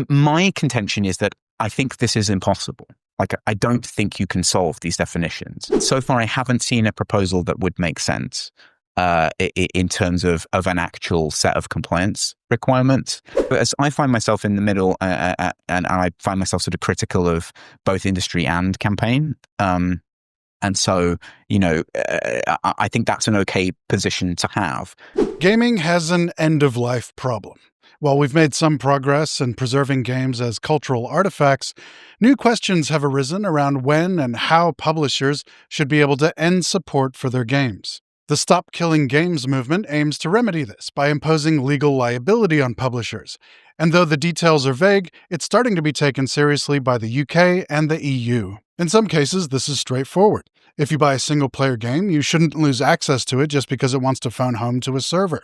My contention is that I think this is impossible. Like, I don't think you can solve these definitions. So far, I haven't seen a proposal that would make sense in terms of an actual set of compliance requirements. But as I find myself in the middle, and I find myself sort of critical of both industry and campaign. And so, I think that's an okay position to have. Gaming has an end-of-life problem. While we've made some progress in preserving games as cultural artifacts, new questions have arisen around when and how publishers should be able to end support for their games. The Stop Killing Games movement aims to remedy this by imposing legal liability on publishers. And though the details are vague, it's starting to be taken seriously by the UK and the EU. In some cases, this is straightforward. If you buy a single-player game, you shouldn't lose access to it just because it wants to phone home to a server.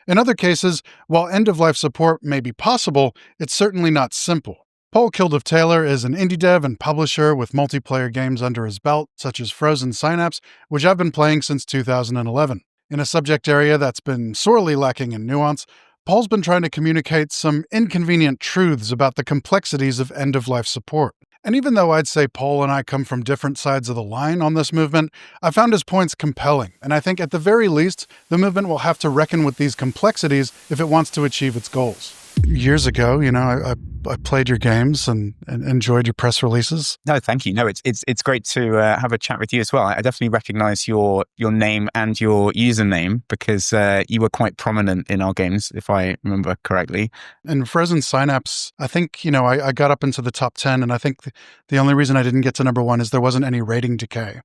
In other cases, while end-of-life support may be possible, it's certainly not simple. Paul Kilduff-Taylor is an indie dev and publisher with multiplayer games under his belt, such as Frozen Synapse, which I've been playing since 2011. In a subject area that's been sorely lacking in nuance, Paul's been trying to communicate some inconvenient truths about the complexities of end-of-life support. And even though I'd say Paul and I come from different sides of the line on this movement, I found his points compelling, and I think at the very least, the movement will have to reckon with these complexities if it wants to achieve its goals. Years ago, I played your games and enjoyed your press releases. No, thank you. No, it's great to have a chat with you as well. I definitely recognize your name and your username because you were quite prominent in our games, if I remember correctly. In Frozen Synapse, I think, I got up into the top 10, and I think the only reason I didn't get to number 1 is there wasn't any rating decay.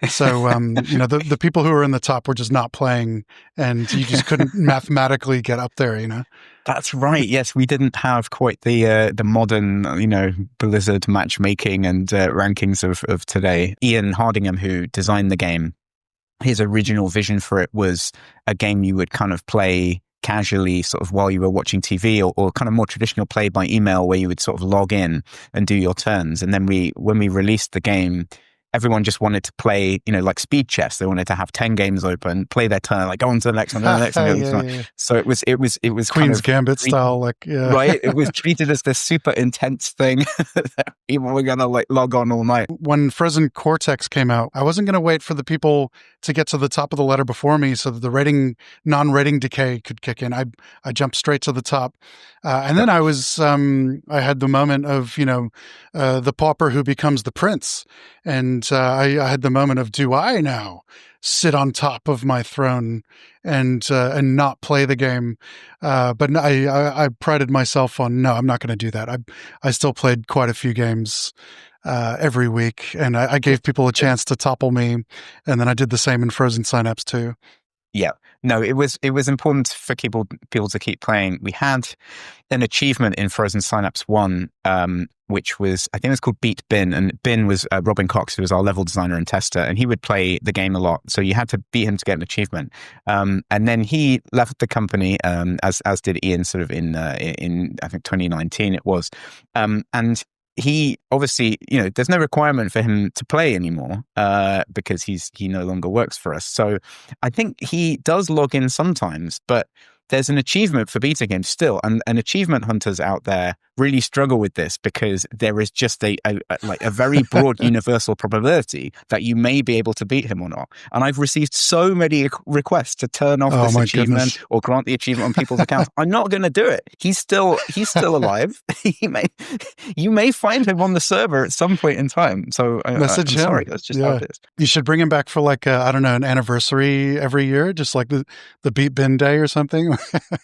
So, the people who were in the top were just not playing, and you just couldn't mathematically get up there, That's right. Yes, we didn't have quite the modern, Blizzard matchmaking and rankings of today. Ian Hardingham, who designed the game, his original vision for it was a game you would kind of play casually sort of while you were watching TV or kind of more traditional play by email where you would sort of log in and do your turns. And then when we released the game, everyone just wanted to play, like speed chess. They wanted to have 10 games open, play their turn, like go on to the next one, the next one. Yeah. So it was Queen's kind of Gambit style, right. It was treated as this super intense thing that people were gonna log on all night. When Frozen Cortex came out, I wasn't gonna wait for the people to get to the top of the ladder before me so that the non-rating decay could kick in. I jumped straight to the top, and then I had the moment of the pauper who becomes the prince. And I had the moment of, do I now sit on top of my throne and not play the game? But I prided myself on, no, I'm not going to do that. I still played quite a few games every week, and I gave people a chance to topple me, and then I did the same in Frozen Synapse too. Yeah, no, it was important for people to keep playing. We had an achievement in Frozen Synapse 1, which was, I think it's called Beat Bin, and Bin was Robin Cox, who was our level designer and tester, and he would play the game a lot, so you had to beat him to get an achievement. And then he left the company, as did Ian, sort of in I think 2019 it was, and he obviously, there's no requirement for him to play anymore because he no longer works for us. So I think he does log in sometimes, but there's an achievement for beta games still, and achievement hunters out there really struggle with this because there is just a very broad universal probability that you may be able to beat him or not. And I've received so many requests to turn off this achievement or grant the achievement on people's accounts. I'm not going to do it. He's still alive. You may find him on the server at some point in time. So I'm sorry, that's just how it is. You should bring him back for an anniversary every year, just like the Beat Bin Day or something.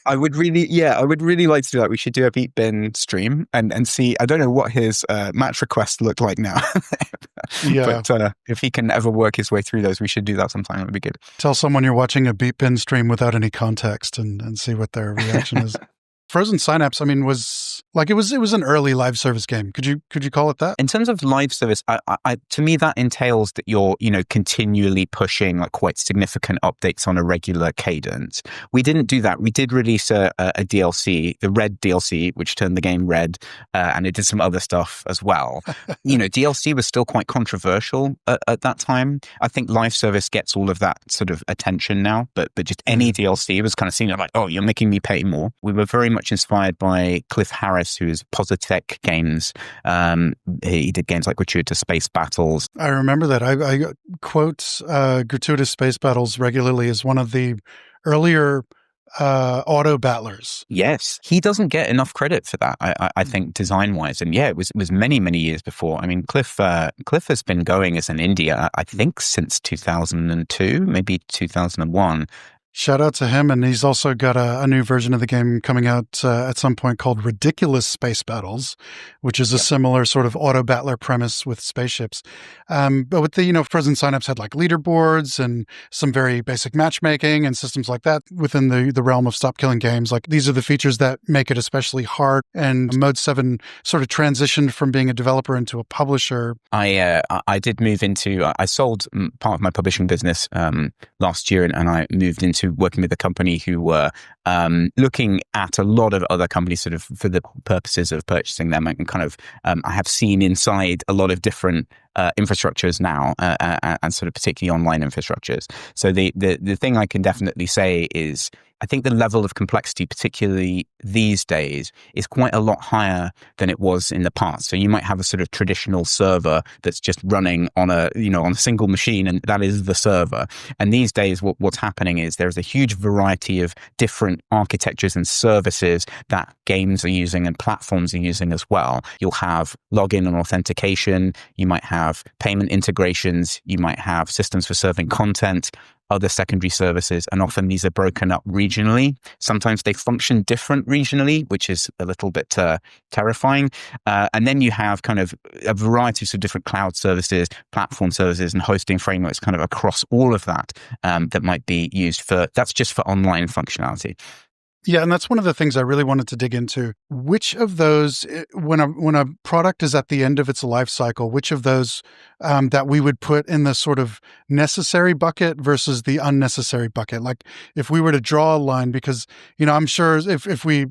I would really like to do that. We should do a Beat Bin stream and see. I don't know what his match requests look like now. But if he can ever work his way through those, we should do that sometime. It would be good. Tell someone you're watching a Beat Bin stream without any context and see what their reaction is. Frozen Synapse, was it was an early live service game. Could you call it that? In terms of live service, I to me that entails that you're continually pushing quite significant updates on a regular cadence. We didn't do that. We did release a DLC, the Red DLC, which turned the game red, and it did some other stuff as well. DLC was still quite controversial at that time. I think live service gets all of that sort of attention now, but just any DLC was kind of seen like, oh, you're making me pay more. We were very much inspired by Cliff Harris, Price, who's Positech Games. He did games like Gratuitous Space Battles. I remember that. I quote Gratuitous Space Battles regularly as one of the earlier auto battlers. Yes, he doesn't get enough credit for that. I think design-wise, and yeah, it was many years before. I mean, Cliff has been going as an indie, I think, since 2002, maybe 2001. Shout out to him, and he's also got a new version of the game coming out at some point called Ridiculous Space Battles, which is a similar sort of auto battler premise with spaceships. But with the, Frozen Synapse had like leaderboards and some very basic matchmaking and systems like that within the realm of stop killing games. Like these are the features that make it especially hard. And Mode 7 sort of transitioned from being a developer into a publisher. I did move into, I sold part of my publishing business last year, and I moved into working with a company who were looking at a lot of other companies sort of for the purposes of purchasing them, and kind of I have seen inside a lot of different infrastructures now, and sort of particularly online infrastructures. So the thing I can definitely say is I think the level of complexity, particularly these days, is quite a lot higher than it was in the past. So you might have a sort of traditional server that's just running on a single machine, and that is the server. And these days, what's happening is there's a huge variety of different architectures and services that games are using and platforms are using as well. You'll have login and authentication. You might have payment integrations. You might have systems for serving content, other secondary services, and often these are broken up regionally. Sometimes they function different regionally, which is a little bit terrifying. And then you have kind of a variety of different cloud services, platform services, and hosting frameworks kind of across all of that that might be used that's just for online functionality. Yeah, and that's one of the things I really wanted to dig into. Which of those, when a product is at the end of its life cycle, which of those that we would put in the sort of necessary bucket versus the unnecessary bucket? Like if we were to draw a line, because, I'm sure if we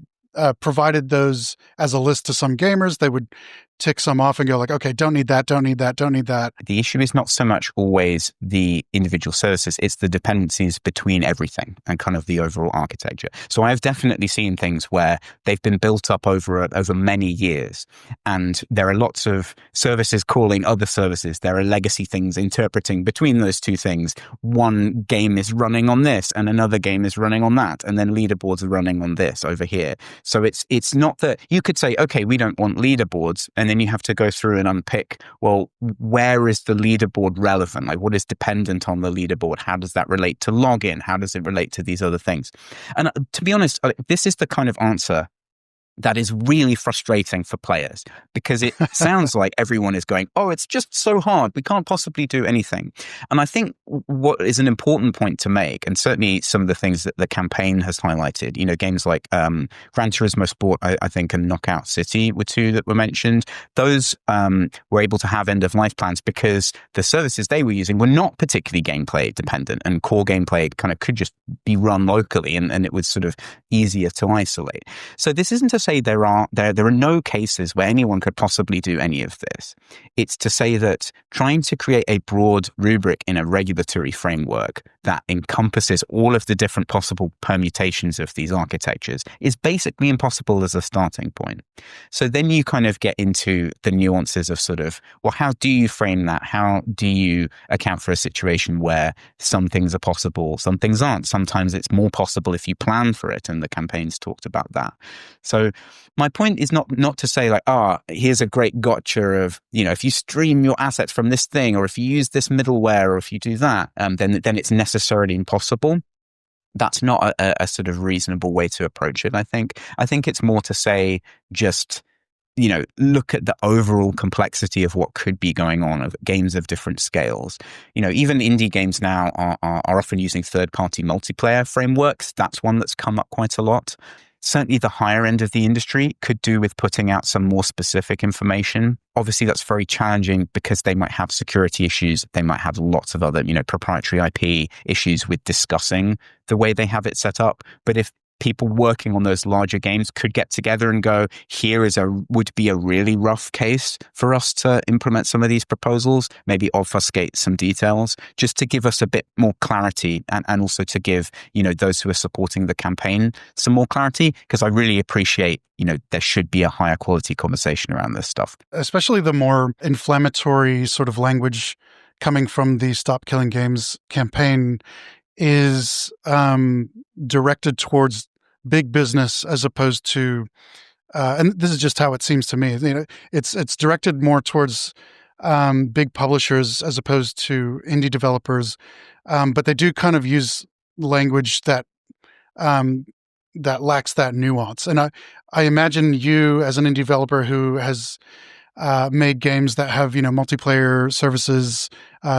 provided those as a list to some gamers, they would tick some off and go like, okay, don't need that, don't need that, don't need that. The issue is not so much always the individual services, it's the dependencies between everything and kind of the overall architecture. So I've definitely seen things where they've been built up over many years, and there are lots of services calling other services. There are legacy things interpreting between those two things. One game is running on this and another game is running on that, and then leaderboards are running on this over here. So it's not that you could say, okay, we don't want leaderboards, and then you have to go through and unpick, well, where is the leaderboard relevant? Like, what is dependent on the leaderboard? How does that relate to login? How does it relate to these other things? And to be honest, this is the kind of answer that is really frustrating for players, because it sounds like everyone is going, oh, it's just so hard, we can't possibly do anything. And I think what is an important point to make, and certainly some of the things that the campaign has highlighted, games like Gran Turismo Sport, I think, and Knockout City were two that were mentioned. Those were able to have end-of-life plans because the services they were using were not particularly gameplay dependent, and core gameplay kind of could just be run locally, and it was sort of easier to isolate. So this isn't to say there are no cases where anyone could possibly do any of this. It's to say that trying to create a broad rubric in a regulatory framework that encompasses all of the different possible permutations of these architectures is basically impossible as a starting point. So then you kind of get into the nuances of sort of, well, how do you frame that? How do you account for a situation where some things are possible, some things aren't? Sometimes it's more possible if you plan for it, and the campaign's talked about that. So my point is not to say like, here's a great gotcha of, if you stream your assets from this thing, or if you use this middleware, or if you do that, then it's necessarily impossible. That's not a sort of reasonable way to approach it, I think. I think it's more to say just, look at the overall complexity of what could be going on of games of different scales. Even indie games now are often using third-party multiplayer frameworks. That's one that's come up quite a lot. Certainly the higher end of the industry could do with putting out some more specific information. Obviously, that's very challenging because they might have security issues. They might have lots of other, proprietary IP issues with discussing the way they have it set up. But if people working on those larger games could get together and go, here would be a really rough case for us to implement some of these proposals, maybe obfuscate some details, just to give us a bit more clarity and also to give, those who are supporting the campaign some more clarity, because I really appreciate, there should be a higher quality conversation around this stuff. Especially the more inflammatory sort of language coming from the Stop Killing Games campaign is directed towards big business as opposed to, and this is just how it seems to me. It's directed more towards big publishers as opposed to indie developers, but they do kind of use language that lacks that nuance. And I imagine you, as an indie developer who has made games that have, multiplayer services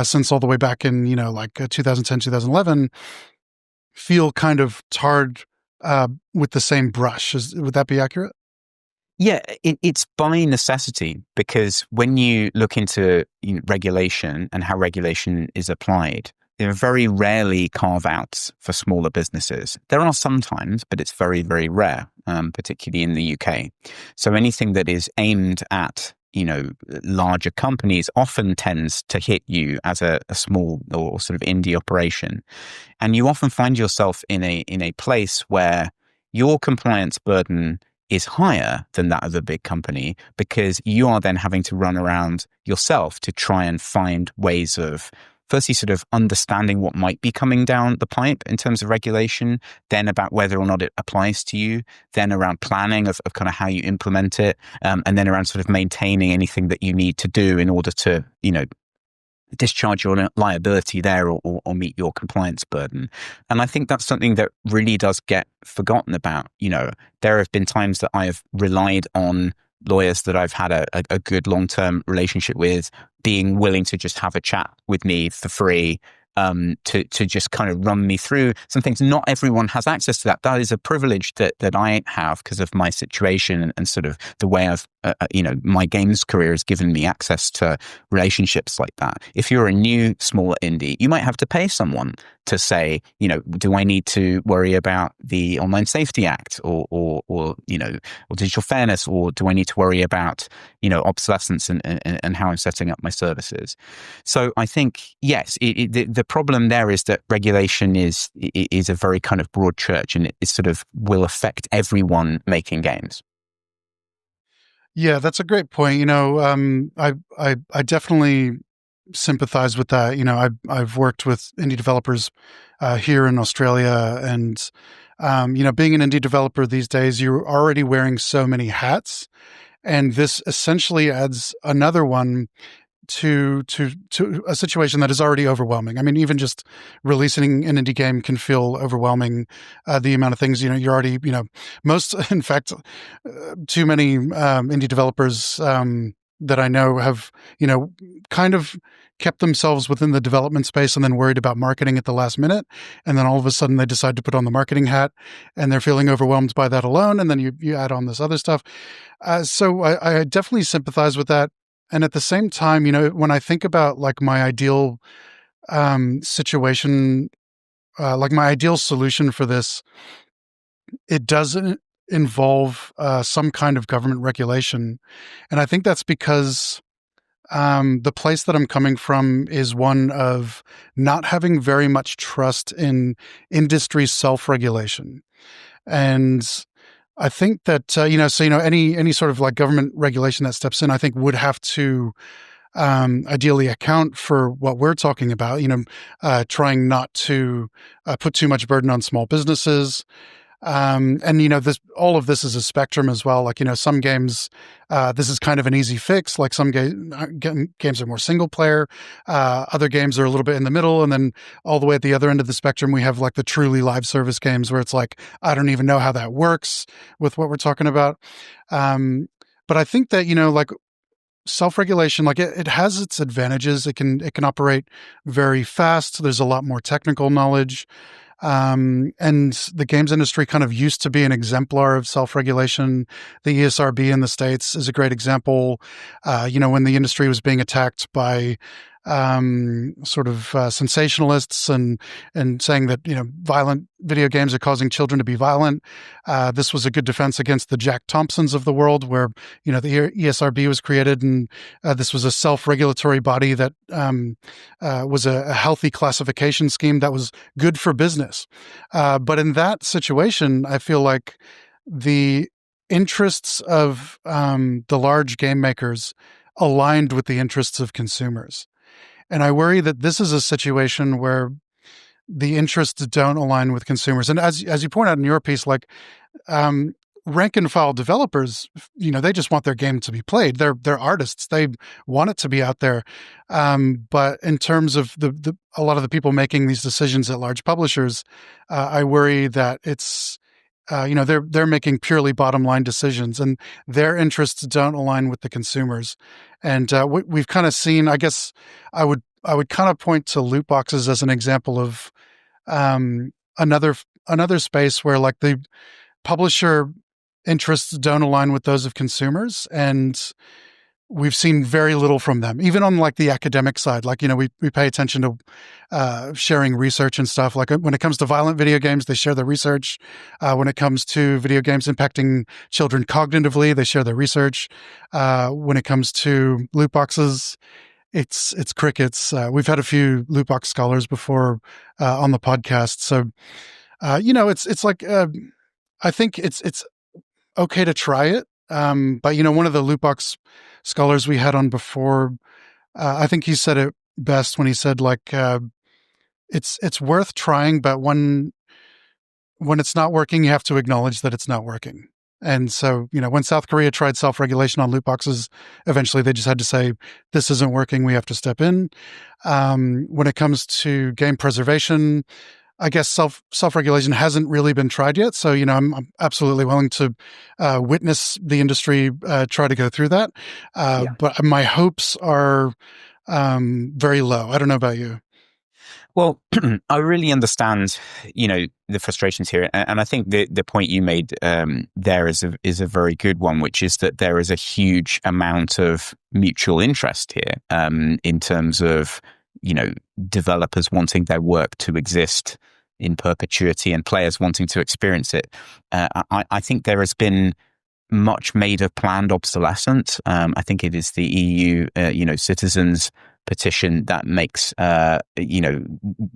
since all the way back in, 2010, 2011, feel kind of tarred with the same brush. Would that be accurate? Yeah, it's by necessity, because when you look into regulation and how regulation is applied, there are very rarely carve-outs for smaller businesses. There are sometimes, but it's very, very rare, particularly in the UK. So anything that is aimed at larger companies often tends to hit you as a small or sort of indie operation. And you often find yourself in a place where your compliance burden is higher than that of a big company, because you are then having to run around yourself to try and find ways of firstly sort of understanding what might be coming down the pipe in terms of regulation, then about whether or not it applies to you, then around planning of kind of how you implement it, and then around sort of maintaining anything that you need to do in order to, discharge your liability there or meet your compliance burden. And I think that's something that really does get forgotten about. There have been times that I have relied on lawyers that I've had a good long-term relationship with being willing to just have a chat with me for free, to just kind of run me through some things. Not everyone has access to that. That is a privilege that I have because of my situation and sort of the way I've, my games career has given me access to relationships like that. If you're a new, smaller indie, you might have to pay someone to say, do I need to worry about the Online Safety Act or digital fairness, or do I need to worry about, obsolescence and how I'm setting up my services? So I think, yes, the problem there is that regulation is a very kind of broad church, and it sort of will affect everyone making games. Yeah, that's a great point. I definitely sympathize with that. I've worked with indie developers here in Australia, and being an indie developer these days, you're already wearing so many hats, and this essentially adds another one to a situation that is already overwhelming. I mean, even just releasing an indie game can feel overwhelming. The amount of things, you're already, in fact, too many indie developers that I know have, kind of kept themselves within the development space and then worried about marketing at the last minute. And then all of a sudden they decide to put on the marketing hat and they're feeling overwhelmed by that alone. And then you add on this other stuff. So I definitely sympathize with that. And at the same time, when I think about like my ideal situation, like my ideal solution for this, it doesn't involve some kind of government regulation. And I think that's because the place that I'm coming from is one of not having very much trust in industry self-regulation. And I think that, any sort of like government regulation that steps in, I think would have to ideally account for what we're talking about, trying not to put too much burden on small businesses. And all of this is a spectrum as well. Like, some games, this is kind of an easy fix. Like some games are more single player. Other games are a little bit in the middle. And then all the way at the other end of the spectrum, we have like the truly live service games where it's like, I don't even know how that works with what we're talking about. But I think that, like self-regulation, like it has its advantages. It can operate very fast. There's a lot more technical knowledge. And the games industry kind of used to be an exemplar of self-regulation. The ESRB in the States is a great example. When the industry was being attacked by sort of sensationalists and saying that violent video games are causing children to be violent. This was a good defense against the Jack Thompsons of the world, where the ESRB was created, and this was a self-regulatory body that was a healthy classification scheme that was good for business. But in that situation, I feel like the interests of the large game makers aligned with the interests of consumers. And I worry that this is a situation where the interests don't align with consumers. And as you point out in your piece, like rank and file developers, they just want their game to be played. They're artists. They want it to be out there. But in terms of a lot of the people making these decisions at large publishers, I worry that it's they're making purely bottom line decisions, and their interests don't align with the consumers. And we've kind of seen, I guess, I would kind of point to loot boxes as an example of another space where like the publisher interests don't align with those of consumers, and we've seen very little from them, even on like the academic side. Like, we pay attention to sharing research and stuff. Like when it comes to violent video games, they share their research. When it comes to video games impacting children cognitively, they share their research. When it comes to loot boxes, it's crickets. We've had a few loot box scholars before on the podcast. So, it's like, I think it's okay to try it. But one of the loot box scholars we had on before, I think he said it best when he said like, it's worth trying, but when it's not working, you have to acknowledge that it's not working. And so, when South Korea tried self-regulation on loot boxes, eventually they just had to say, this isn't working, we have to step in. When it comes to game preservation, I guess self-regulation hasn't really been tried yet. So, I'm absolutely willing to witness the industry try to go through that. But my hopes are very low. I don't know about you. Well, I really understand, the frustrations here. And I think the point you made there is a very good one, which is that there is a huge amount of mutual interest here in terms of developers wanting their work to exist in perpetuity and players wanting to experience it. I think there has been much made of planned obsolescence. I think it is the EU, citizens petition that makes,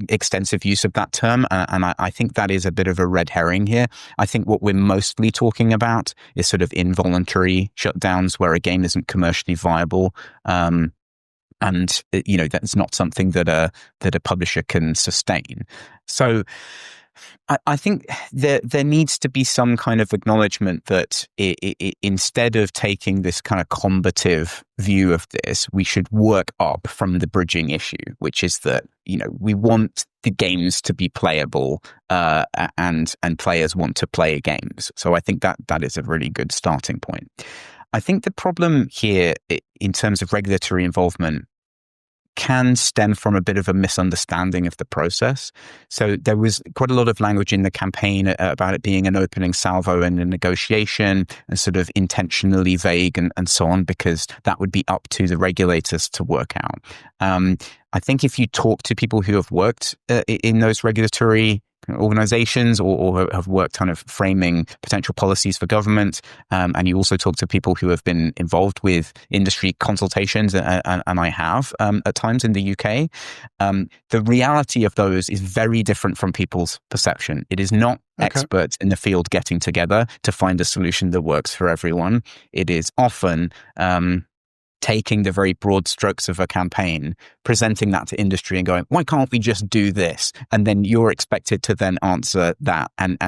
extensive use of that term. And I think that is a bit of a red herring here. I think what we're mostly talking about is sort of involuntary shutdowns where a game isn't commercially viable. And that's not something that a publisher can sustain. So I think there needs to be some kind of acknowledgement that instead of taking this kind of combative view of this, we should work up from the bridging issue, which is that we want the games to be playable, and players want to play games. So I think that is a really good starting point. I think the problem here in terms of regulatory involvement can stem from a bit of a misunderstanding of the process. So there was quite a lot of language in the campaign about it being an opening salvo and a negotiation and sort of intentionally vague and so on, because that would be up to the regulators to work out. I think if you talk to people who have worked in those regulatory organizations or have worked kind of framing potential policies for government, and you also talk to people who have been involved with industry consultations, and I have at times in the UK, the reality of those is very different from people's perception. It is not experts in the field getting together to find a solution that works for everyone. It is often taking the very broad strokes of a campaign, presenting that to industry and going, why can't we just do this? And then you're expected to then answer that. And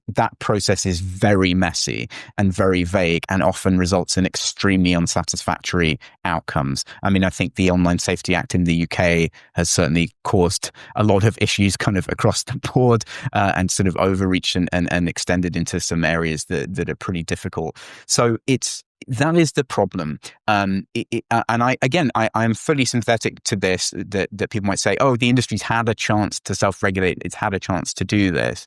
that process is very messy and very vague and often results in extremely unsatisfactory outcomes. I mean, I think the Online Safety Act in the UK has certainly caused a lot of issues kind of across the board, and sort of overreach and extended into some areas that are pretty difficult. So that is the problem. And I am fully sympathetic to this, that people might say, oh, the industry's had a chance to self-regulate. It's had a chance to do this.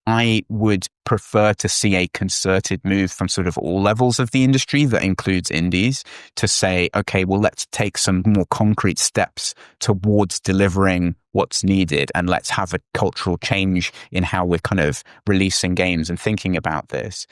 I would prefer to see a concerted move from sort of all levels of the industry that includes indies to say, okay, well, let's take some more concrete steps towards delivering what's needed, and let's have a cultural change in how we're kind of releasing games and thinking about this,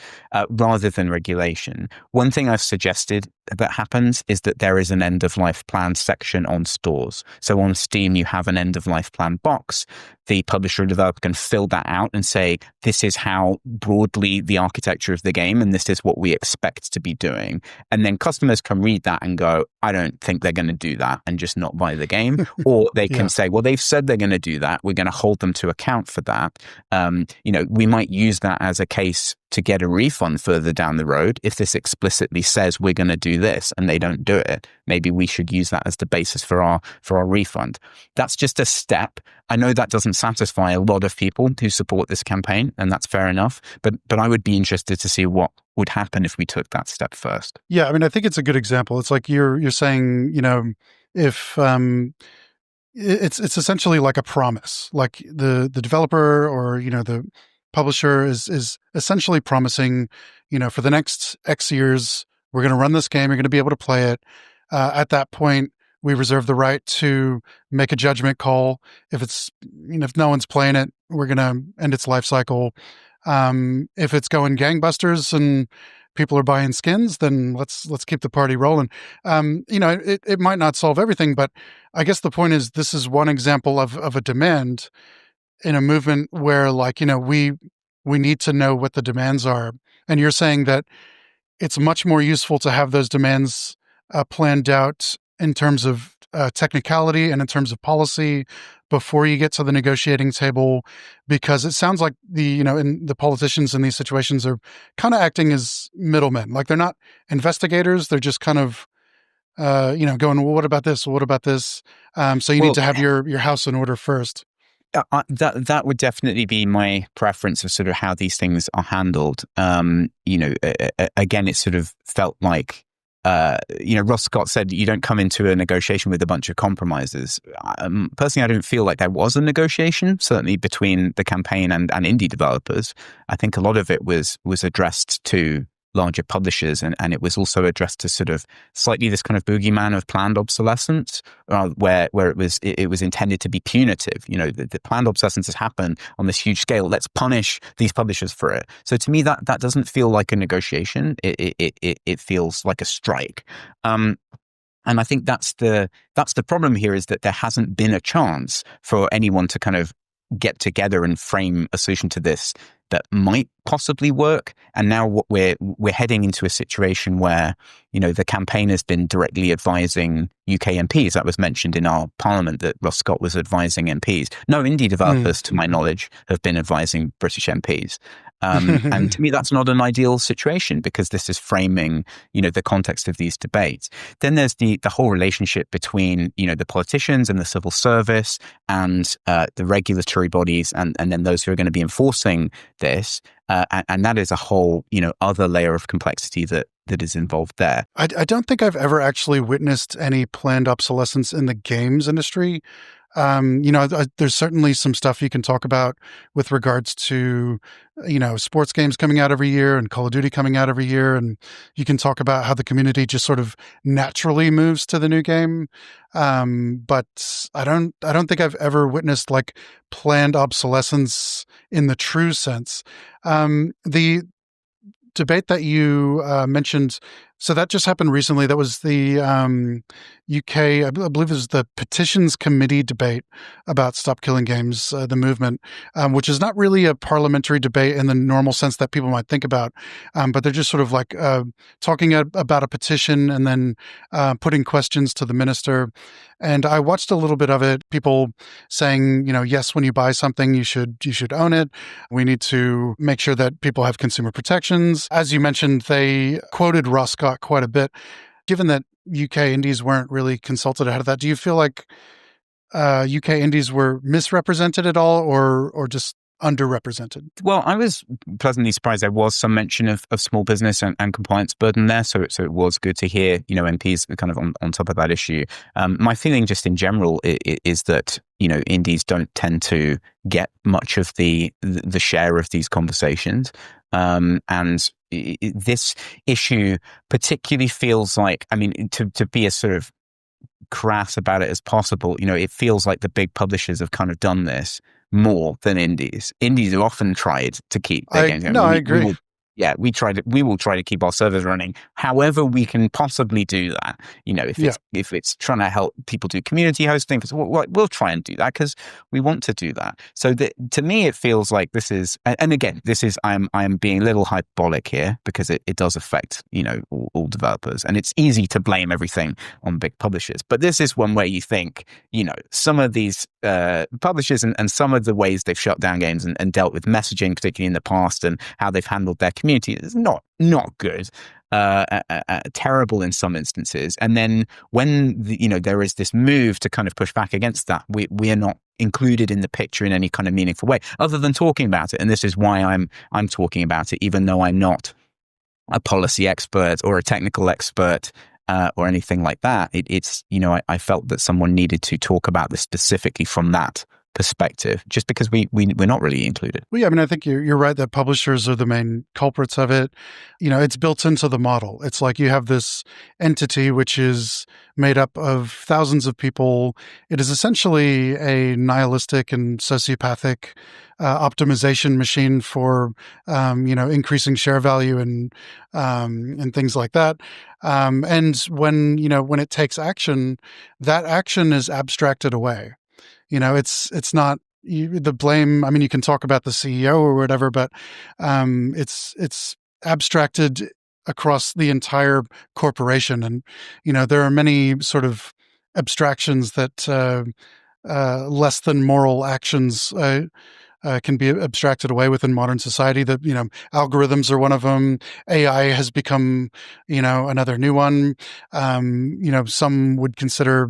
rather than regulation. One thing I've suggested that happens is that there is an end-of-life plan section on stores. So on Steam, you have an end-of-life plan box. The publisher or developer can fill that out and say, this is how broadly the architecture of the game, and this is what we expect to be doing. And then customers can read that and go, I don't think they're going to do that, and just not buy the game. Or they can say, well, they've said they're going to do that. We're going to hold them to account for that. We might use that as a case to get a refund further down the road. If this explicitly says we're going to do this and they don't do it, maybe we should use that as the basis for our refund. That's just a step. I know that doesn't satisfy a lot of people who support this campaign, and that's fair enough. But I would be interested to see what would happen if we took that step first. Yeah, I mean, I think it's a good example. It's like you're saying, if it's essentially like a promise, like the developer or the publisher is essentially promising, for the next X years, we're going to run this game. You're going to be able to play it. At that point, we reserve the right to make a judgment call. If no one's playing it, we're going to end its life cycle. If it's going gangbusters and people are buying skins, then let's keep the party rolling. It might not solve everything, but I guess the point is this is one example of a demand in a movement where, we need to know what the demands are. And you're saying that it's much more useful to have those demands planned out in terms of technicality and in terms of policy before you get to the negotiating table, because it sounds like the politicians in these situations are kind of acting as middlemen. Like they're not investigators. They're just kind of, going, well, what about this? What about this? So you need to have your house in order first. That would definitely be my preference of sort of how these things are handled. Again, it sort of felt like, Ross Scott said, you don't come into a negotiation with a bunch of compromises. Personally, I don't feel like there was a negotiation, certainly between the campaign and indie developers. I think a lot of it was addressed to larger publishers, and it was also addressed to sort of slightly this kind of boogeyman of planned obsolescence, where it was intended to be punitive. The planned obsolescence has happened on this huge scale. Let's punish these publishers for it. So to me, that doesn't feel like a negotiation. It feels like a strike. And I think that's the problem here, is that there hasn't been a chance for anyone to kind of get together and frame a solution to this that might possibly work. And now what we're heading into a situation where, the campaign has been directly advising UK MPs. That was mentioned in our parliament, that Ross Scott was advising MPs. No indie developers, to my knowledge, have been advising British MPs. And to me, that's not an ideal situation, because this is framing, the context of these debates. Then there's the whole relationship between, the politicians and the civil service and the regulatory bodies, and then those who are going to be enforcing this. And that is a whole, other layer of complexity that is involved there. I don't think I've ever actually witnessed any planned obsolescence in the games industry. There's certainly some stuff you can talk about with regards to, sports games coming out every year and Call of Duty coming out every year. And you can talk about how the community just sort of naturally moves to the new game. But I don't think I've ever witnessed like planned obsolescence in the true sense. The debate that you mentioned, so that just happened recently. That was the UK, I believe it was the Petitions Committee debate about Stop Killing Games, the movement, which is not really a parliamentary debate in the normal sense that people might think about, but they're just sort of like talking about a petition and then putting questions to the minister. And I watched a little bit of it, people saying, yes, when you buy something, you should own it. We need to make sure that people have consumer protections. As you mentioned, they quoted Ross Scott quite a bit. Given that UK indies weren't really consulted ahead of that, do you feel like UK indies were misrepresented at all, or just underrepresented? Well, I was pleasantly surprised. There was some mention of small business and compliance burden there, so it was good to hear, MPs kind of on top of that issue. My feeling, just in general, is that indies don't tend to get much of the share of these conversations, and this issue particularly feels like, I mean, to be as sort of crass about it as possible, it feels like the big publishers have kind of done this more than indies. Indies have often tried to keep their games going. No, I agree. We will try to keep our servers running however we can possibly do that. If it's trying to help people do community hosting, we'll try and do that because we want to do that. So to me, it feels like this is, and again, I'm being a little hyperbolic here because it does affect all developers, and it's easy to blame everything on big publishers. But this is one where you think some of these publishers and some of the ways they've shut down games and dealt with messaging, particularly in the past, and how they've handled their community is not good, terrible in some instances. And then when there is this move to kind of push back against that, we are not included in the picture in any kind of meaningful way, other than talking about it. And this is why I'm talking about it, even though I'm not a policy expert or a technical expert. Or anything like that. It's I felt that someone needed to talk about this specifically from that perspective, just because we're not really included. Well, yeah, I mean, I think you're right that publishers are the main culprits of it. It's built into the model. It's like you have this entity which is made up of thousands of people. It is essentially a nihilistic and sociopathic optimization machine for increasing share value and things like that. And when it takes action, that action is abstracted away. It's not the blame. I mean, you can talk about the CEO or whatever, but it's abstracted across the entire corporation. And, there are many sort of abstractions that less than moral actions can be abstracted away within modern society. That algorithms are one of them. AI has become another new one. Some would consider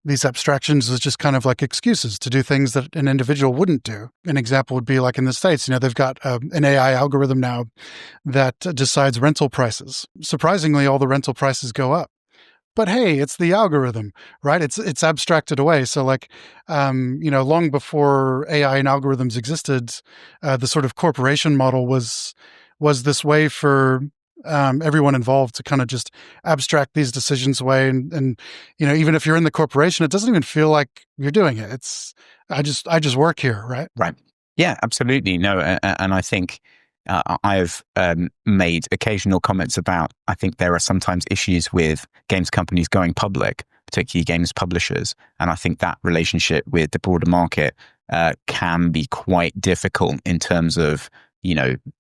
these abstractions as just kind of like excuses to do things that an individual wouldn't do. An example would be like in the States, they've got an AI algorithm now that decides rental prices. Surprisingly, all the rental prices go up. But hey, it's the algorithm, right? It's abstracted away. So long before AI and algorithms existed, the sort of corporation model was this way for everyone involved to kind of just abstract these decisions away. And even if you're in the corporation, it doesn't even feel like you're doing it. It's, I just work here, right? Right. Yeah, absolutely. No. And I think I've made occasional comments about, I think there are sometimes issues with games companies going public, particularly games publishers. And I think that relationship with the broader market can be quite difficult in terms of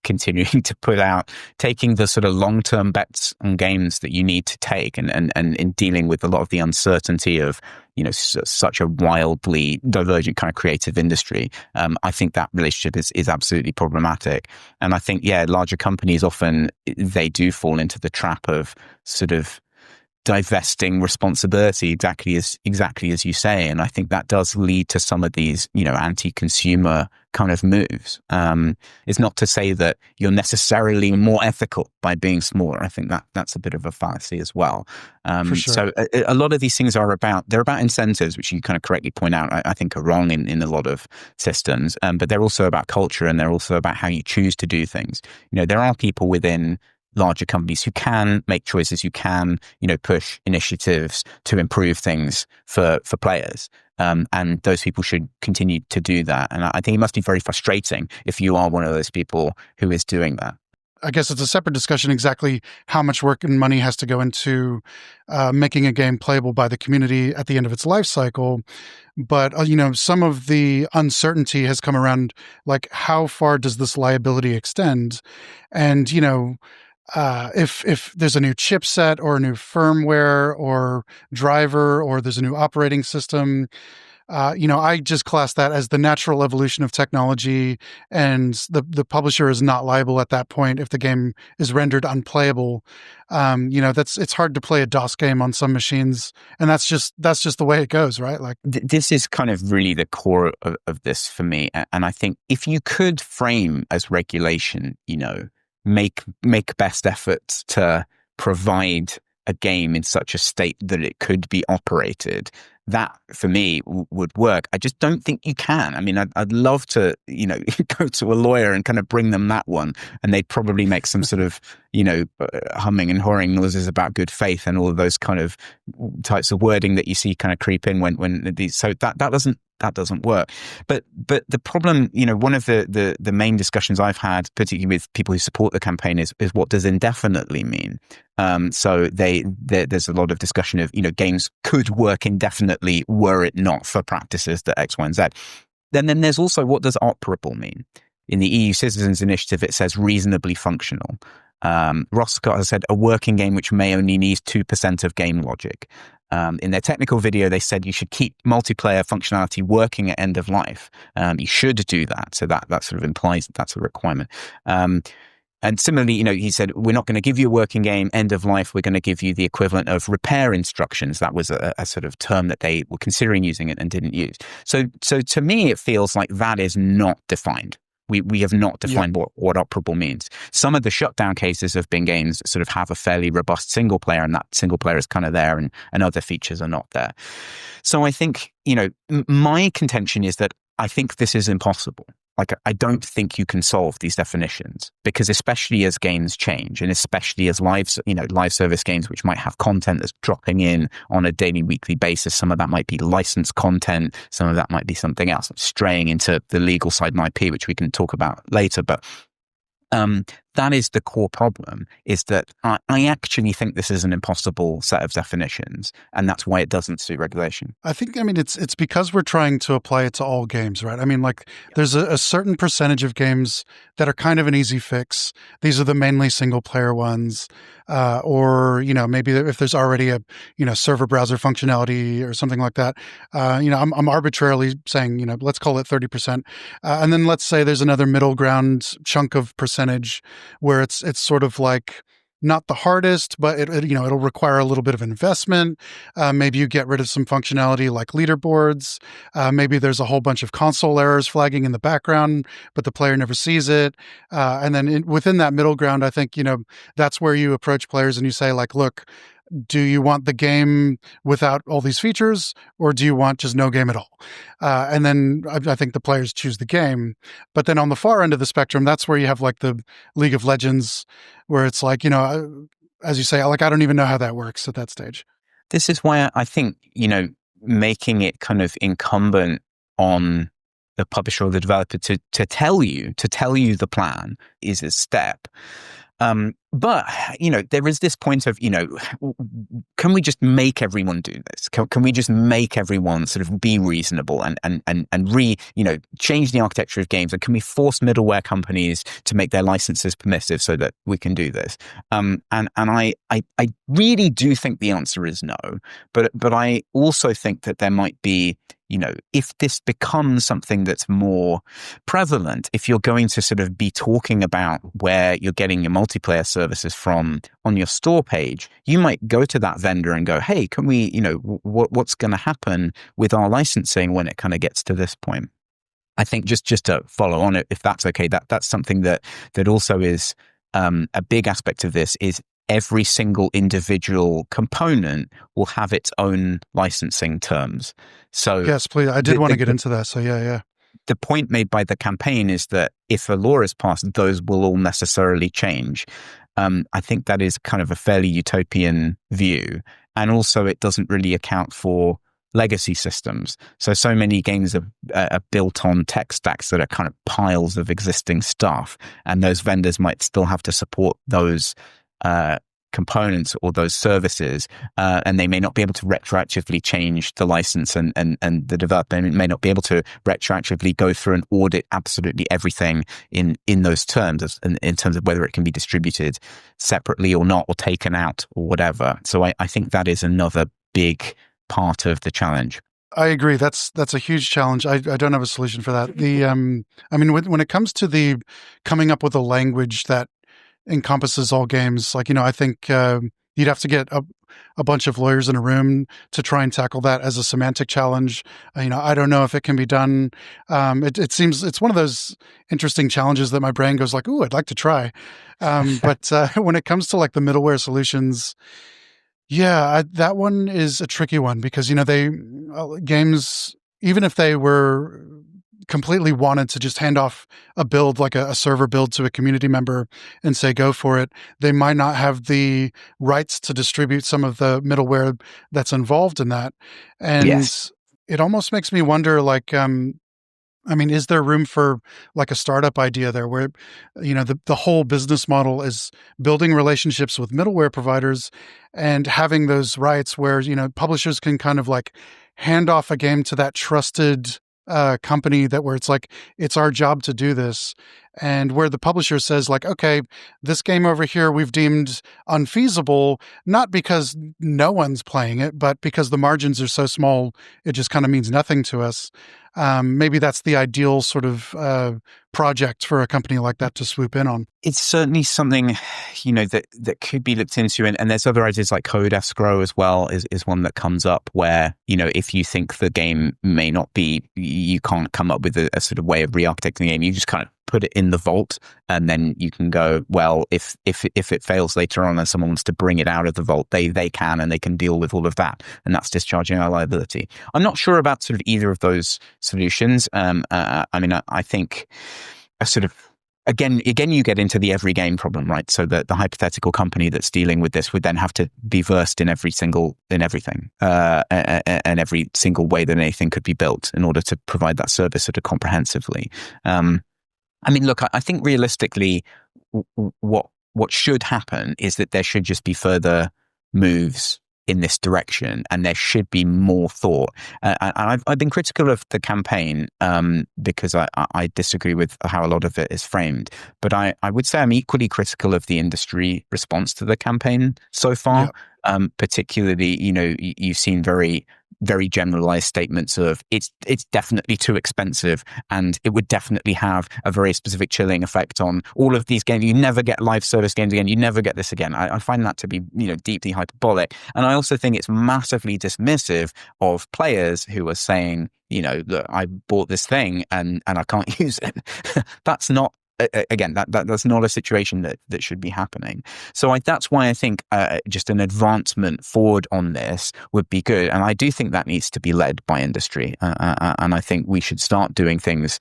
continuing to taking the sort of long-term bets on games that you need to take, and in dealing with a lot of the uncertainty of, such a wildly divergent kind of creative industry. I think that relationship is absolutely problematic. And I think, larger companies often, they do fall into the trap of sort of divesting responsibility, exactly as you say. And I think that does lead to some of these, anti-consumer kind of moves. It's not to say that you're necessarily more ethical by being smaller. I think that's a bit of a fallacy as well. For sure. So a lot of these things they're about incentives, which you kind of correctly point out, I think are wrong in a lot of systems. But they're also about culture, and they're also about how you choose to do things. There are people within larger companies who can make choices, who can, push initiatives to improve things for players. And those people should continue to do that. And I think it must be very frustrating if you are one of those people who is doing that. I guess it's a separate discussion exactly how much work and money has to go into making a game playable by the community at the end of its life cycle. But, some of the uncertainty has come around, like how far does this liability extend? And, if there's a new chipset or a new firmware or driver, or there's a new operating system, I just class that as the natural evolution of technology, and the publisher is not liable at that point if the game is rendered unplayable. It's hard to play a DOS game on some machines, and that's just the way it goes, right? Like this is kind of really the core of this for me, and I think if you could frame as regulation, make best efforts to provide a game in such a state that it could be operated, that for me would work. I just don't think you can. I mean, I'd love to, go to a lawyer and kind of bring them that one, and they'd probably make some sort of, humming and hawing noises about good faith and all of those kind of types of wording that you see kind of creep in when these. So that doesn't work. But the problem, one of the main discussions I've had, particularly with people who support the campaign, is what does indefinitely mean? So there's a lot of discussion of, games could work indefinitely were it not for practices that X, Y, and Z. Then there's also, what does operable mean? In the EU Citizens Initiative, it says reasonably functional. Ross Scott has said a working game which may only need 2% of game logic. In their technical video, they said you should keep multiplayer functionality working at end of life. You should do that. So that sort of implies that that's a requirement. And similarly, he said, we're not going to give you a working game end of life. We're going to give you the equivalent of repair instructions. That was a sort of term that they were considering using it and didn't use. So to me, it feels like that is not defined. We have not defined what operable means. Some of the shutdown cases have been games that sort of have a fairly robust single player, and that single player is kind of there, and other features are not there. So I think, my contention is that I think this is impossible. Like, I don't think you can solve these definitions, because especially as games change, and especially as live service games, which might have content that's dropping in on a daily, weekly basis. Some of that might be licensed content. Some of that might be something else, straying into the legal side and IP, which we can talk about later. But that is the core problem, is that I actually think this is an impossible set of definitions, and that's why it doesn't suit regulation. I think, it's because we're trying to apply it to all games, right? There's a certain percentage of games that are kind of an easy fix. These are the mainly single player ones, or, maybe if there's already a, server browser functionality or something like that. I'm arbitrarily saying, let's call it 30%. And then let's say there's another middle ground chunk of percentage where it's sort of like not the hardest, but it'll require a little bit of investment. Maybe you get rid of some functionality like leaderboards. Maybe there's a whole bunch of console errors flagging in the background, but the player never sees it. And then within that middle ground, I think, that's where you approach players and you say, like, look, do you want the game without all these features, or do you want just no game at all? And then I think the players choose the game. But then on the far end of the spectrum, that's where you have like the League of Legends, where it's like, as you say, like, I don't even know how that works at that stage. This is why I think, making it kind of incumbent on the publisher or the developer to tell you the plan is a step. But, there is this point of, can we just make everyone do this? Can we just make everyone sort of be reasonable and change the architecture of games? And can we force middleware companies to make their licenses permissive so that we can do this? And I really do think the answer is no. But I also think that there might be, if this becomes something that's more prevalent, if you're going to sort of be talking about where you're getting your multiplayer services from on your store page, you might go to that vendor and go, hey, can we, what's going to happen with our licensing when it kind of gets to this point? I think just to follow on it, if that's okay, that's something that also is a big aspect of this is every single individual component will have its own licensing terms. So yes, please. I did want to get into that. So yeah. The point made by the campaign is that if a law is passed, those will all necessarily change. I think that is kind of a fairly utopian view. And also it doesn't really account for legacy systems. So many games are built on tech stacks that are kind of piles of existing stuff. And those vendors might still have to support those components or those services, and they may not be able to retroactively change the license, and the developer may not be able to retroactively go through and audit absolutely everything in those terms, in terms of whether it can be distributed separately or not, or taken out or whatever. So I think that is another big part of the challenge. I agree. That's a huge challenge. I don't have a solution for that. I mean, when it comes to the coming up with a language that encompasses all games, like, I think you'd have to get a bunch of lawyers in a room to try and tackle that as a semantic challenge. I don't know if it can be done. It seems it's one of those interesting challenges that my brain goes like, "Ooh, I'd like to try." But when it comes to like the middleware solutions, yeah, that one is a tricky one because games, even if they were completely wanted to just hand off a build, like a server build, to a community member and say go for it, they might not have the rights to distribute some of the middleware that's involved in that. And Yes. it almost makes me wonder, like, I mean, is there room for like a startup idea there where, the whole business model is building relationships with middleware providers and having those rights where, publishers can kind of like hand off a game to that trusted company where it's like, it's our job to do this. And where the publisher says like, okay, this game over here we've deemed unfeasible, not because no one's playing it, but because the margins are so small, it just kind of means nothing to us. Maybe that's the ideal sort of project for a company like that to swoop in on. It's certainly something, that could be looked into. And there's other ideas like code escrow as well is one that comes up where, if you think the game may not be, you can't come up with a sort of way of re-architecting the game. You just kind of put it in the vault and then you can go, well, if it fails later on and someone wants to bring it out of the vault, they can, and they can deal with all of that. And that's discharging our liability. I'm not sure about sort of either of those solutions. I think a sort of, Again, you get into the every game problem, right? So the hypothetical company that's dealing with this would then have to be versed in everything, and every single way that anything could be built in order to provide that service sort of comprehensively. Look, I think realistically, what should happen is that there should just be further moves in this direction, and there should be more thought. And I've been critical of the campaign because I disagree with how a lot of it is framed. But I would say I'm equally critical of the industry response to the campaign so far. Yeah. Particularly, you've seen very, very generalized statements of it's definitely too expensive and it would definitely have a very specific chilling effect on all of these games. You never get live service games again. You never get this again. I find that to be, deeply hyperbolic. And I also think it's massively dismissive of players who are saying, look, I bought this thing and I can't use it. That's not, again, that's not a situation that should be happening. So that's why I think just an advancement forward on this would be good. And I do think that needs to be led by industry. And I think we should start doing things,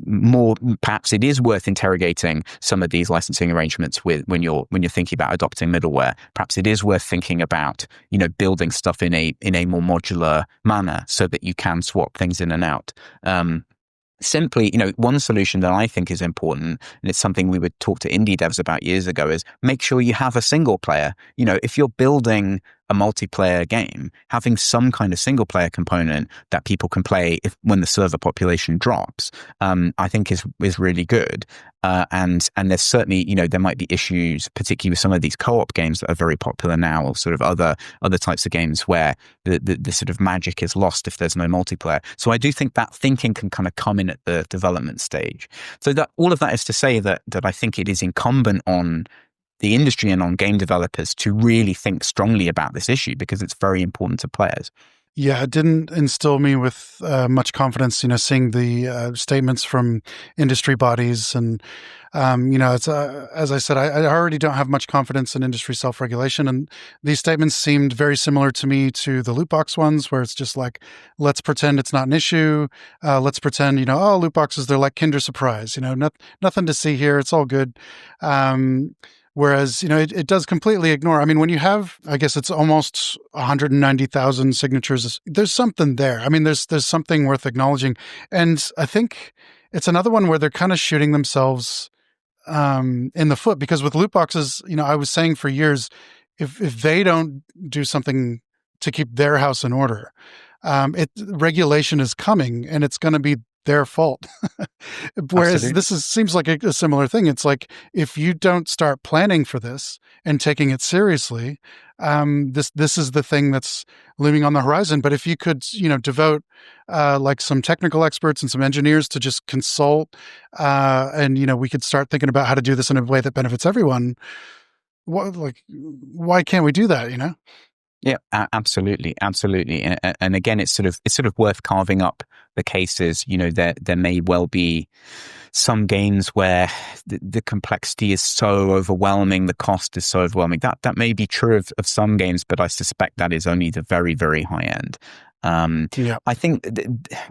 more. Perhaps it is worth interrogating some of these licensing arrangements when you're thinking about adopting middleware. Perhaps it is worth thinking about, building stuff in a more modular manner so that you can swap things in and out. Simply, one solution that I think is important, and it's something we would talk to indie devs about years ago, is make sure you have a single player. If you're building a multiplayer game, having some kind of single player component that people can play when the server population drops, I think is really good. And there's certainly, there might be issues, particularly with some of these co-op games that are very popular now, or sort of other types of games where the sort of magic is lost if there's no multiplayer. So I do think that thinking can kind of come in at the development stage. So that all of that is to say that I think it is incumbent on the industry and on game developers to really think strongly about this issue because it's very important to players. Yeah, it didn't instill me with much confidence, seeing the statements from industry bodies. And, it's, as I said, I already don't have much confidence in industry self-regulation. And these statements seemed very similar to me to the loot box ones, where it's just like, let's pretend it's not an issue. Let's pretend, loot boxes, they're like Kinder Surprise, nothing to see here. It's all good. Whereas, it does completely ignore. I mean, when you have, I guess it's almost 190,000 signatures, there's something there. I mean, there's something worth acknowledging. And I think it's another one where they're kind of shooting themselves in the foot, because with loot boxes, I was saying for years, if they don't do something to keep their house in order, regulation is coming, and it's going to be their fault. Whereas Absolutely. seems like a similar thing. It's like if you don't start planning for this and taking it seriously, this is the thing that's looming on the horizon. But if you could, devote like some technical experts and some engineers to just consult, and we could start thinking about how to do this in a way that benefits everyone. Why can't we do that? Yeah, absolutely, absolutely. And again, it's sort of worth carving up the cases. There may well be some games where the complexity is so overwhelming, the cost is so overwhelming. That may be true of some games, but I suspect that is only the very, very high end. Yeah. I think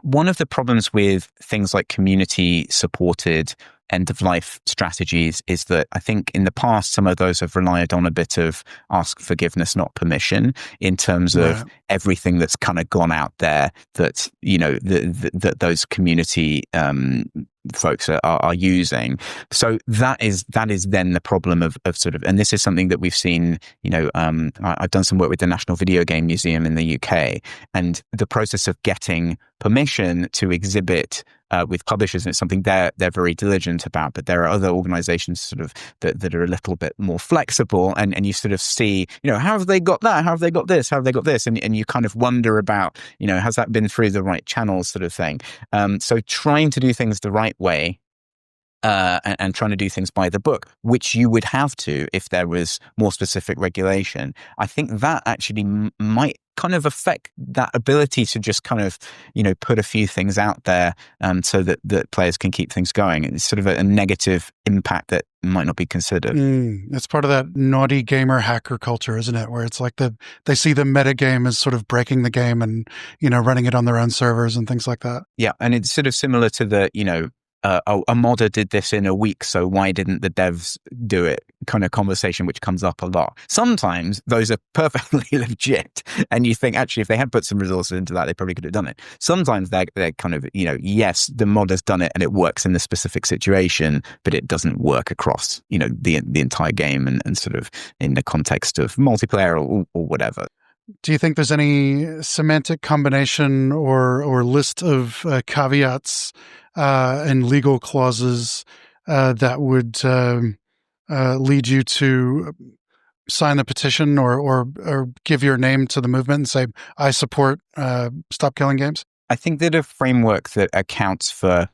one of the problems with things like community supported end of life strategies is that I think in the past, some of those have relied on a bit of ask forgiveness, not permission, in terms of everything that's kind of gone out there that, that those community folks are using. So that is then the problem of sort of, and this is something that we've seen, I've done some work with the National Video Game Museum in the UK, and the process of getting permission to exhibit with publishers, and it's something they're very diligent about, but there are other organizations sort of that are a little bit more flexible, and you sort of see, how have they got that? How have they got this? How have they got this? And you kind of wonder about, has that been through the right channels sort of thing? So trying to do things the right way, and trying to do things by the book, which you would have to if there was more specific regulation. I think that actually might kind of affect that ability to just kind of, put a few things out there, so that players can keep things going. It's sort of a negative impact that might not be considered. It's part of that naughty gamer hacker culture, isn't it? Where it's like they see the meta game as sort of breaking the game and, running it on their own servers and things like that. Yeah. And it's sort of similar to the, a modder did this in a week, so why didn't the devs do it? Kind of conversation which comes up a lot. Sometimes those are perfectly legit, and you think actually if they had put some resources into that, they probably could have done it. Sometimes they're kind of, yes, the modder's done it and it works in the specific situation, but it doesn't work across, the entire game and sort of in the context of multiplayer or whatever. Do you think there's any semantic combination or list of caveats and legal clauses that would lead you to sign the petition or give your name to the movement and say, I support Stop Killing Games? I think that a framework that accounts for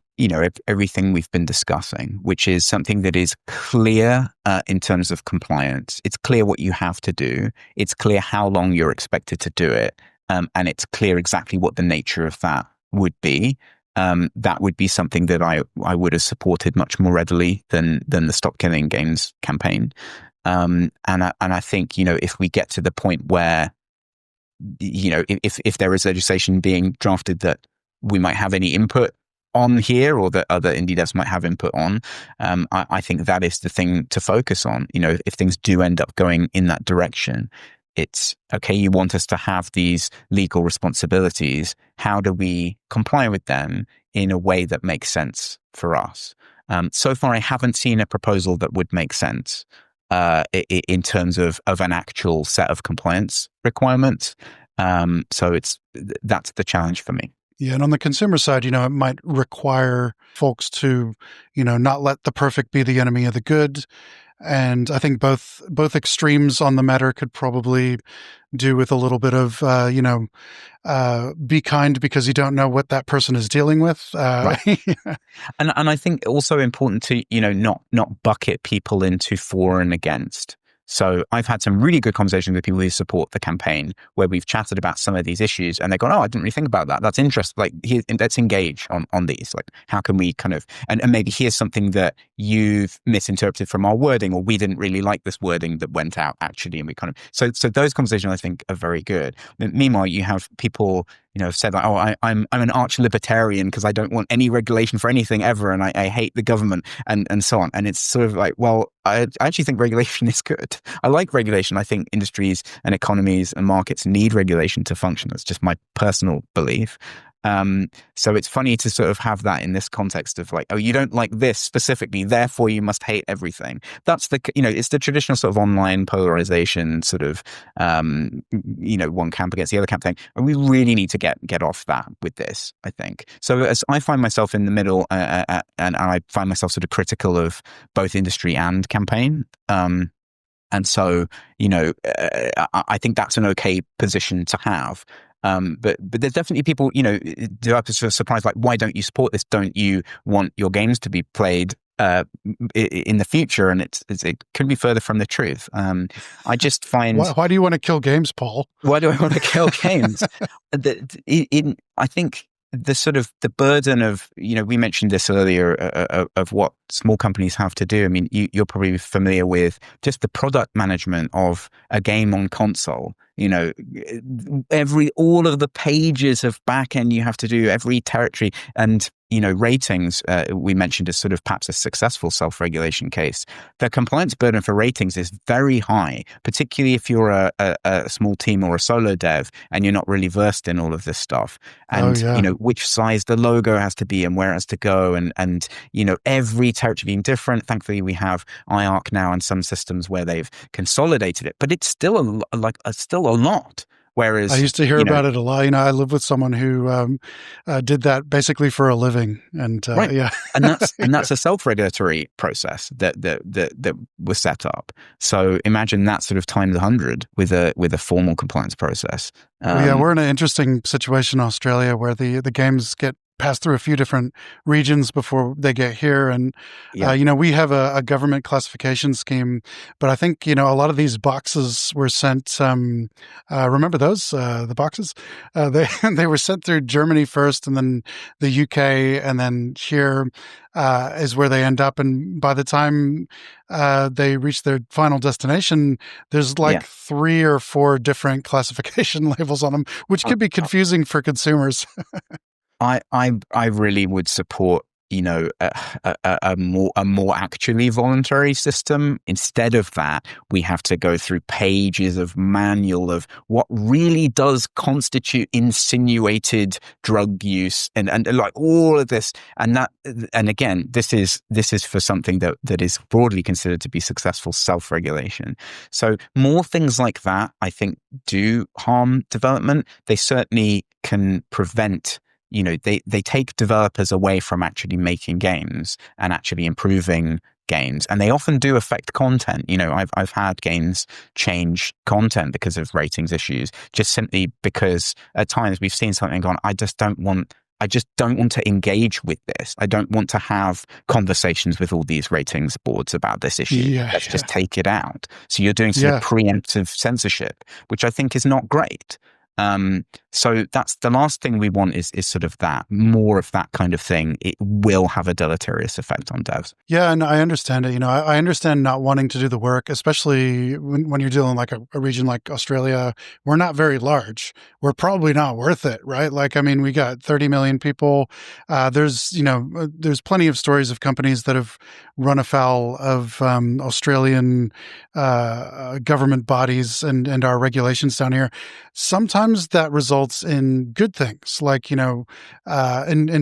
everything we've been discussing, which is something that is clear in terms of compliance. It's clear what you have to do. It's clear how long you're expected to do it. And it's clear exactly what the nature of that would be. That would be something that I would have supported much more readily than the Stop Killing Games campaign. And I think, if we get to the point where, if there is legislation being drafted that we might have any input on here, or that other indie devs might have input on, I think that is the thing to focus on. If things do end up going in that direction, it's okay. You want us to have these legal responsibilities. How do we comply with them in a way that makes sense for us? So far, I haven't seen a proposal that would make sense in terms of an actual set of compliance requirements. So that's the challenge for me. Yeah, and on the consumer side, it might require folks to, not let the perfect be the enemy of the good. And I think both extremes on the matter could probably do with a little bit of, be kind because you don't know what that person is dealing with. Right. And I think also important to, not bucket people into for and against. So I've had some really good conversations with people who support the campaign where we've chatted about some of these issues and they've gone, oh, I didn't really think about that. That's interesting. Like, let's engage on these. Like, how can we kind of, and maybe here's something that you've misinterpreted from our wording, or we didn't really like this wording that went out actually. And we kind of, so those conversations I think are very good. Meanwhile, you have people, have said like, oh, I'm an arch libertarian because I don't want any regulation for anything ever, and I hate the government and so on. And it's sort of like, well, I actually think regulation is good. I like regulation. I think industries and economies and markets need regulation to function. That's just my personal belief. So it's funny to sort of have that in this context of like, oh, you don't like this specifically, therefore you must hate everything. That's it's the traditional sort of online polarization sort of, one camp against the other camp thing. And we really need to get off that with this, I think. So as I find myself in the middle, and I find myself sort of critical of both industry and campaign. And so, I think that's an okay position to have. But there's definitely people, developers are surprised, like, why don't you support this? Don't you want your games to be played in the future? And it couldn't be further from the truth. I just find... Why do you want to kill games, Paul? Why do I want to kill games? I think the sort of the burden of, we mentioned this earlier, of what small companies have to do. I mean, you're probably familiar with just the product management of a game on console. All of the pages of backend you have to do, every territory, and ratings, we mentioned as sort of perhaps a successful self-regulation case. The compliance burden for ratings is very high, particularly if you're a small team or a solo dev and you're not really versed in all of this stuff. And, which size the logo has to be and where it has to go. And every territory being different. Thankfully, we have IARC now and some systems where they've consolidated it, but it's still still a lot. Whereas I used to hear about it a lot. I live with someone who did that basically for a living, and right. Yeah, and that's a self-regulatory process that was set up. So imagine that sort of times 100 with a formal compliance process. We're in an interesting situation in Australia where the games get passed through a few different regions before they get here. And, we have a government classification scheme, but I think, a lot of these boxes were sent, remember those, the boxes? They were sent through Germany first and then the UK, and then here is where they end up. And by the time they reach their final destination, there's 3 or 4 different classification labels on them, which could be confusing for consumers. I really would support a more actually voluntary system. Instead of that, we have to go through pages of manual of what really does constitute insinuated drug use and like all of this. And again, this is for something that is broadly considered to be successful self-regulation. So more things like that, I think, do harm development. They certainly can prevent. They take developers away from actually making games and actually improving games, and they often do affect content. I've had games change content because of ratings issues, just simply because at times we've seen something and gone, I just don't want to engage with this. I don't want to have conversations with all these ratings boards about this issue. Let's just take it out. So you're doing sort of preemptive censorship, which I think is not great. So that's the last thing we want is sort of that, more of that kind of thing. It will have a deleterious effect on devs. Yeah, and I understand it. I understand not wanting to do the work, especially when you're dealing like a region like Australia. We're not very large. We're probably not worth it, right? We got 30 million people. There's plenty of stories of companies that have run afoul of Australian government bodies and our regulations down here. Sometimes that results in good things, like in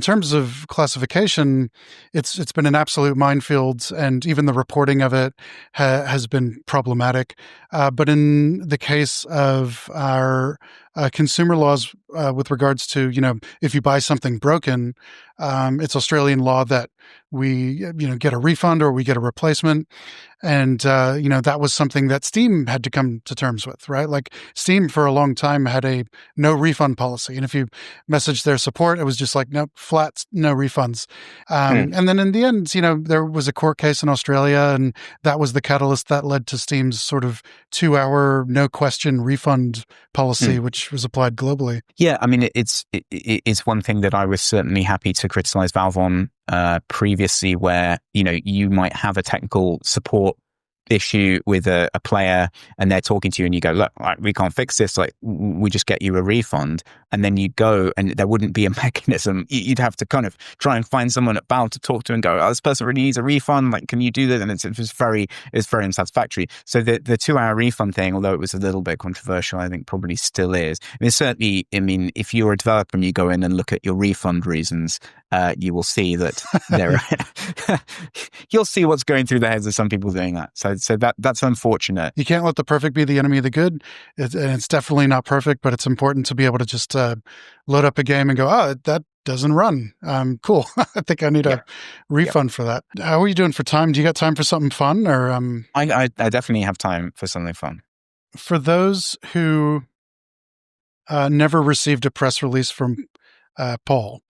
terms of classification, it's been an absolute minefield, and even the reporting of it has been problematic. But in the case of our consumer laws with regards to if you buy something broken, it's Australian law that we get a refund or we get a replacement. And, that was something that Steam had to come to terms with, right? Like Steam for a long time had a no refund policy. And if you messaged their support, it was just like, nope, flat, no refunds. And then in the end, there was a court case in Australia, and that was the catalyst that led to Steam's sort of 2-hour, no question refund policy, which was applied globally. Yeah. I mean, it's one thing that I was certainly happy to criticize Valve on previously, where, you might have a technical support issue with a player and they're talking to you and you go, look, we can't fix this. Like, we just get you a refund. And then you go and there wouldn't be a mechanism. You'd have to kind of try and find someone at Valve to talk to and go, this person really needs a refund. Like, can you do that? And it's very unsatisfactory. So the 2-hour refund thing, although it was a little bit controversial, I think probably still is. Certainly, if you're a developer and you go in and look at your refund reasons, you will see that you'll see what's going through the heads of some people doing that. So that's unfortunate. You can't let the perfect be the enemy of the good. It's definitely not perfect, but it's important to be able to just load up a game and go, that doesn't run. Cool. I think I need a refund for that. How are you doing for time? Do you got time for something fun? Or I definitely have time for something fun. For those who never received a press release from Paul,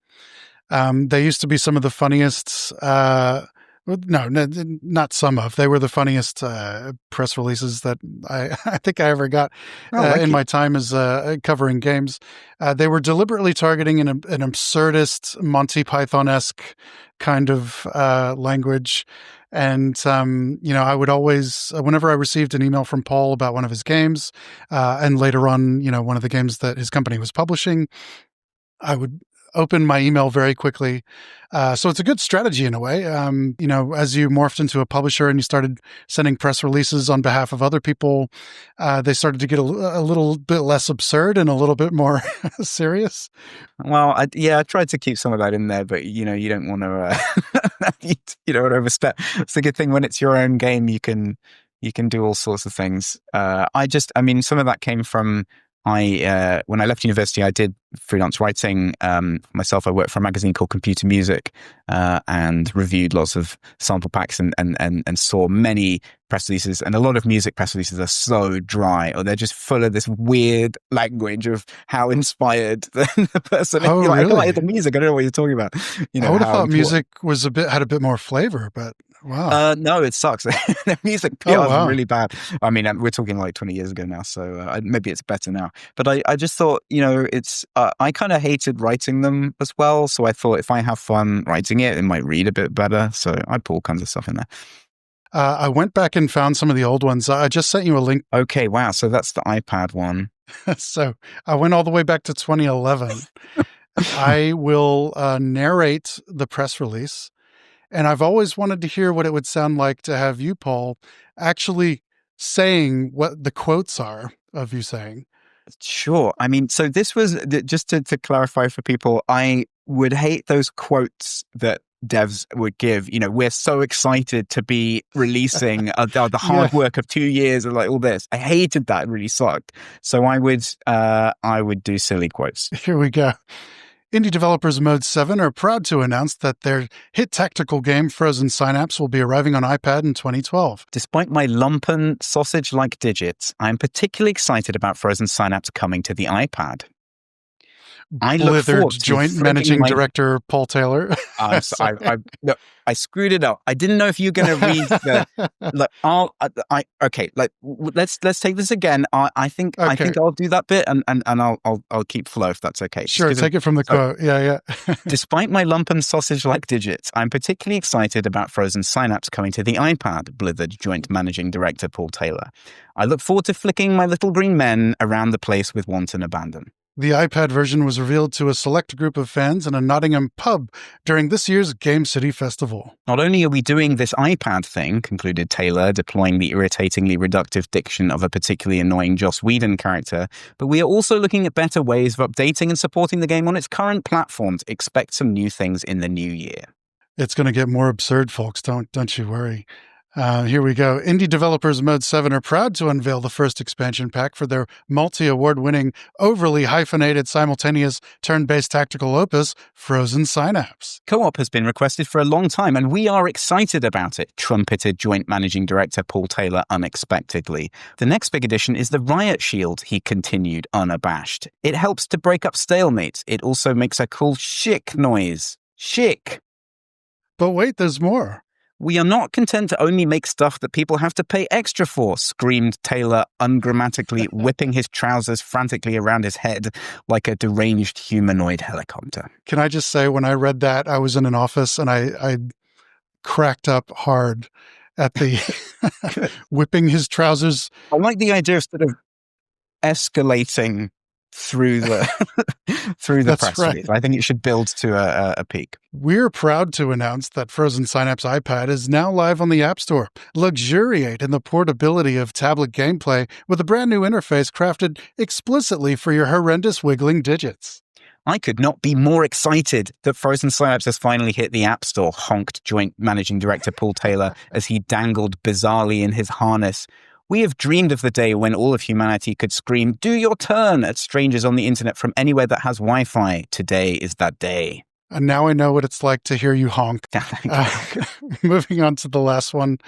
they used to be some of the funniest. No, not some of. They were the funniest press releases that I think I ever got in my time as covering games. They were deliberately targeting an absurdist, Monty Python-esque kind of language. And, I would always, whenever I received an email from Paul about one of his games, and later on, one of the games that his company was publishing, I would open my email very quickly. So it's a good strategy in a way. As you morphed into a publisher and you started sending press releases on behalf of other people, they started to get a little bit less absurd and a little bit more serious. Well, I tried to keep some of that in there, but you don't want to, you don't want to overstep. It's a good thing when it's your own game, you can do all sorts of things. Some of that came from when I left university, I did freelance writing myself. I worked for a magazine called Computer Music and reviewed lots of sample packs and saw many press releases. And a lot of music press releases are so dry, or they're just full of this weird language of how inspired the person is. Really? I can't hear the music. I don't know what you're talking about. I would have thought music was had a bit more flavor, but wow. No, it sucks. The music PR is really bad. I mean, we're talking like 20 years ago now, so maybe it's better now. But I just thought, it's I kind of hated writing them as well. So I thought if I have fun writing it might read a bit better. So I put all kinds of stuff in there. I went back and found some of the old ones. I just sent you a link. Okay, wow. So that's the iPad one. So I went all the way back to 2011. I will narrate the press release. And I've always wanted to hear what it would sound like to have you, Paul, actually saying what the quotes are of you saying. Sure. I mean, so this was, just to clarify for people, I would hate those quotes that devs would give. We're so excited to be releasing the hard work of 2 years and like all this. I hated that. It really sucked. So I would do silly quotes. Here we go. Indie developers Mode 7 are proud to announce that their hit tactical game Frozen Synapse will be arriving on iPad in 2012. Despite my lumpen sausage-like digits, I'm particularly excited about Frozen Synapse coming to the iPad. Blithered joint managing director Paul Taylor. I screwed it up. I didn't know if you're going to read the. Let's take this again. I think I'll do that bit and I'll keep flow if that's okay. Sure, take it from the quote. Yeah. Despite my lumpen sausage-like digits, I'm particularly excited about Frozen Synapse coming to the iPad. Blithered joint managing director Paul Taylor. I look forward to flicking my little green men around the place with wanton abandon. The iPad version was revealed to a select group of fans in a Nottingham pub during this year's Game City Festival. Not only are we doing this iPad thing, concluded Taylor, deploying the irritatingly reductive diction of a particularly annoying Joss Whedon character, but we are also looking at better ways of updating and supporting the game on its current platforms. Expect some new things in the new year. It's going to get more absurd, folks. Don't you worry. Here we go. Indie developers Mode 7 are proud to unveil the first expansion pack for their multi-award-winning, overly hyphenated, simultaneous, turn-based tactical opus, Frozen Synapse. Co-op has been requested for a long time, and we are excited about it, trumpeted joint managing director Paul Taylor unexpectedly. The next big addition is the Riot Shield, he continued, unabashed. It helps to break up stalemates. It also makes a cool shick noise. Shick. But wait, there's more. We are not content to only make stuff that people have to pay extra for, screamed Taylor, ungrammatically whipping his trousers frantically around his head like a deranged humanoid helicopter. Can I just say, when I read that, I was in an office and I cracked up hard. at the Good. whipping his trousers. I like the idea of sort of escalating through the through the That's press right. release. I think it should build to a peak. We're proud to announce that Frozen Synapse iPad is now live on the App Store. Luxuriate in the portability of tablet gameplay with a brand new interface crafted explicitly for your horrendous wiggling digits. I could not be more excited that Frozen Synapse has finally hit the App Store, honked Joint Managing Director Paul Taylor as he dangled bizarrely in his harness. We have dreamed of the day when all of humanity could scream, "Do your turn!" at strangers on the internet from anywhere that has Wi-Fi. Today is that day. And now I know what it's like to hear you honk. Thank Moving on to the last one.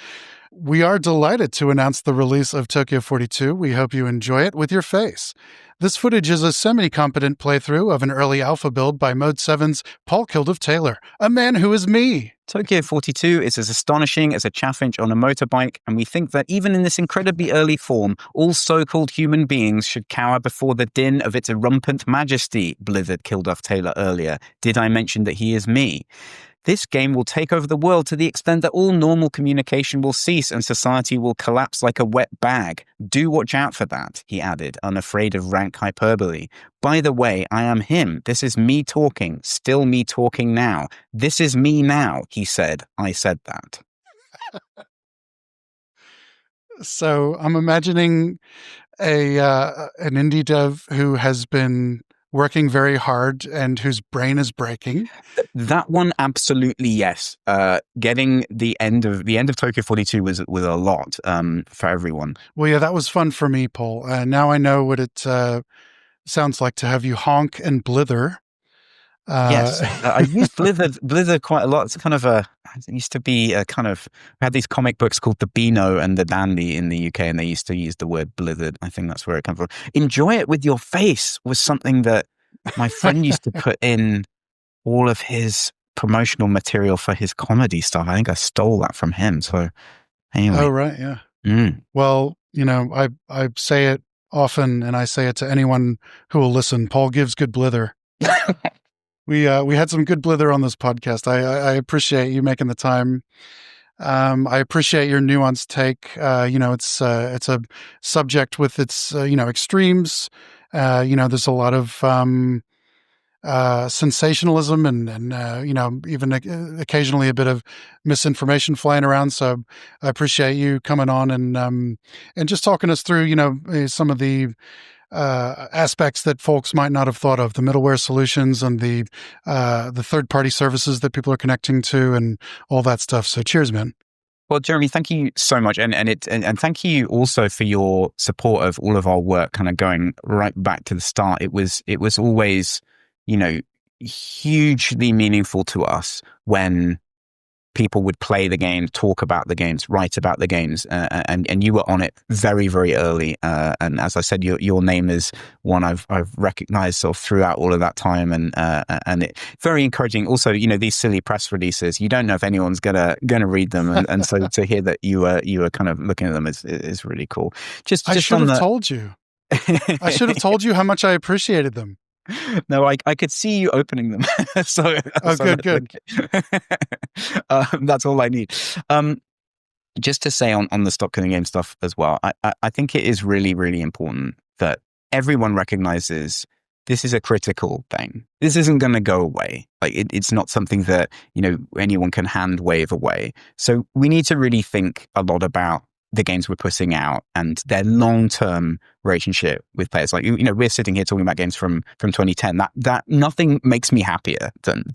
We are delighted to announce the release of Tokyo 42. We hope you enjoy it with your face. This footage is a semi-competent playthrough of an early alpha build by Mode 7's Paul Kilduff-Taylor, a man who is me. Tokyo 42 is as astonishing as a chaffinch on a motorbike, and we think that even in this incredibly early form, all so-called human beings should cower before the din of its irrumpant majesty, blithered Kilduff-Taylor earlier. Did I mention that he is me? This game will take over the world to the extent that all normal communication will cease and society will collapse like a wet bag. Do watch out for that, he added, unafraid of rank hyperbole. By the way, I am him. This is me talking. Still me talking now. This is me now, he said. I said that. So I'm imagining an indie dev who has been working very hard and whose brain is breaking. That one, absolutely yes. Getting the end of Tokyo 42 was a lot for everyone. Well, yeah, that was fun for me, Paul. Now I know what it sounds like to have you honk and blither. Yes, I used blither quite a lot. It's kind of it used to be a kind of, we had these comic books called The Beano and The Dandy in the UK, and they used to use the word blithered. I think that's where it comes from. Enjoy it with your face was something that my friend used to put in all of his promotional material for his comedy stuff. I think I stole that from him. So anyway. Oh, right. Yeah. Well, I say it often, and I say it to anyone who will listen. Paul gives good blither. We had some good blither on this podcast. I appreciate you making the time. I appreciate your nuanced take. It's a subject with its extremes. There's a lot of sensationalism and even occasionally a bit of misinformation flying around. So I appreciate you coming on and just talking us through some of the aspects that folks might not have thought of, the middleware solutions and the third-party services that people are connecting to and all that stuff. So cheers, man. Well, Jeremy, thank you so much. And thank you also for your support of all of our work, kind of going right back to the start. It was always, hugely meaningful to us when people would play the game, talk about the games, write about the games, and you were on it very, very early. And as I said, your name is one I've recognized sort of throughout all of that time, and it very encouraging. Also, these silly press releases, you don't know if anyone's gonna read them, and so to hear that you were kind of looking at them is really cool. I should have told you. I should have told you how much I appreciated them. No, I could see you opening them. Good. That's all I need. Just to say on the Stop Killing Game stuff as well, I think it is really, really important that everyone recognizes this is a critical thing. This isn't going to go away. Like it's not something that, anyone can hand wave away. So we need to really think a lot about the games we're putting out and their long-term relationship with players. Like, we're sitting here talking about games from 2010. That nothing makes me happier than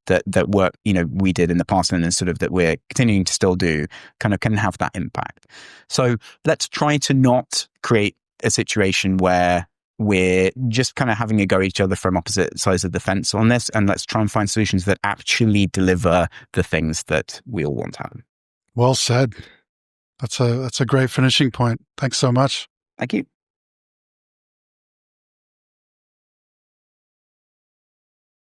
that work, we did in the past and then sort of that we're continuing to still do kind of can have that impact. So let's try to not create a situation where we're just kind of having a go at each other from opposite sides of the fence on this. And let's try and find solutions that actually deliver the things that we all want to happen. Well said. That's a great finishing point. Thanks so much. Thank you.